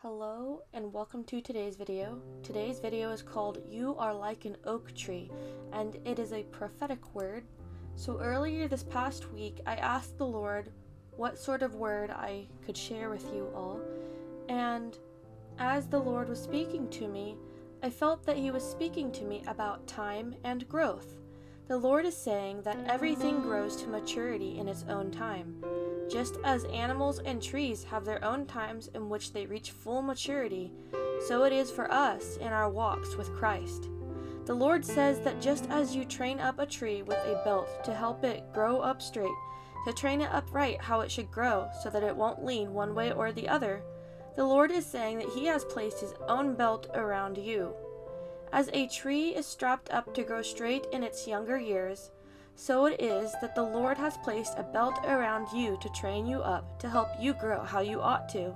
Hello and welcome to today's video. Today's video is called You Are Like an Oak Tree, and it is a prophetic word. So earlier this past week, I asked the Lord what sort of word I could share with you all, and as the Lord was speaking to me, I felt that He was speaking to me about time and growth. The Lord is saying that everything grows to maturity in its own time. Just as animals and trees have their own times in which they reach full maturity, so it is for us in our walks with Christ. The Lord says that just as you train up a tree with a belt to help it grow up straight, to train it upright how it should grow so that it won't lean one way or the other, the Lord is saying that He has placed His own belt around you. As a tree is strapped up to grow straight in its younger years, so it is that the Lord has placed a belt around you to train you up, to help you grow how you ought to.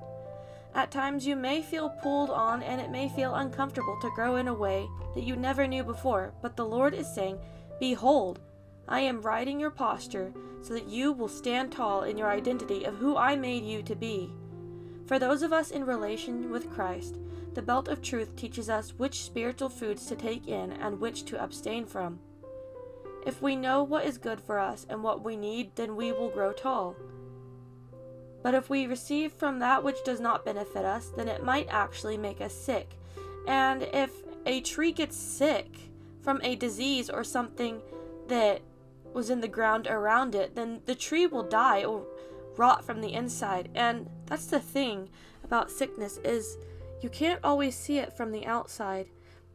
At times you may feel pulled on and it may feel uncomfortable to grow in a way that you never knew before, but the Lord is saying, "Behold, I am righting your posture so that you will stand tall in your identity of who I made you to be." For those of us in relation with Christ, the belt of truth teaches us which spiritual foods to take in and which to abstain from. If we know what is good for us and what we need, then we will grow tall. But if we receive from that which does not benefit us, then it might actually make us sick. And if a tree gets sick from a disease or something that was in the ground around it, then the tree will die or rot from the inside. And that's the thing about sickness, is you can't always see it from the outside.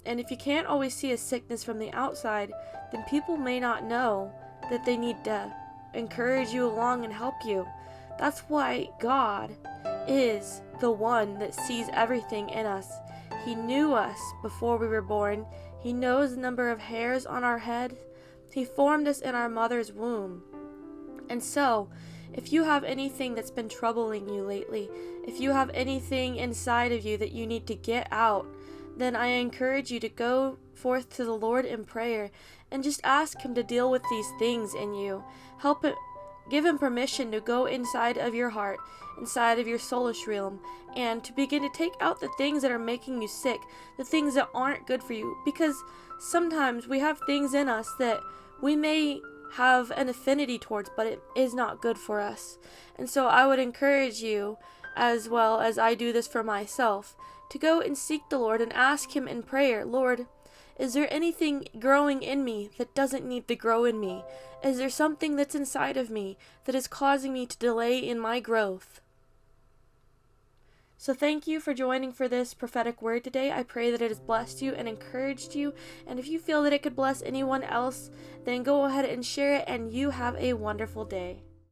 And if you can't always see a sickness from the outside, then people may not know that they need to encourage you along and help you. That's why God is the one that sees everything in us. He knew us before we were born. He knows the number of hairs on our head. He formed us in our mother's womb. And so, if you have anything that's been troubling you lately, if you have anything inside of you that you need to get out, then I encourage you to go forth to the Lord in prayer and just ask Him to deal with these things in you. Help Him, give Him permission to go inside of your heart, inside of your soulish realm, and to begin to take out the things that are making you sick, the things that aren't good for you. Because sometimes we have things in us that we may have an affinity towards, but it is not good for us. And so I would encourage you, as well as I do this for myself, to go and seek the Lord and ask Him in prayer, "Lord, is there anything growing in me that doesn't need to grow in me? Is there something that's inside of me that is causing me to delay in my growth?" So thank you for joining for this prophetic word today. I pray that it has blessed you and encouraged you. And if you feel that it could bless anyone else, then go ahead and share it, and you have a wonderful day.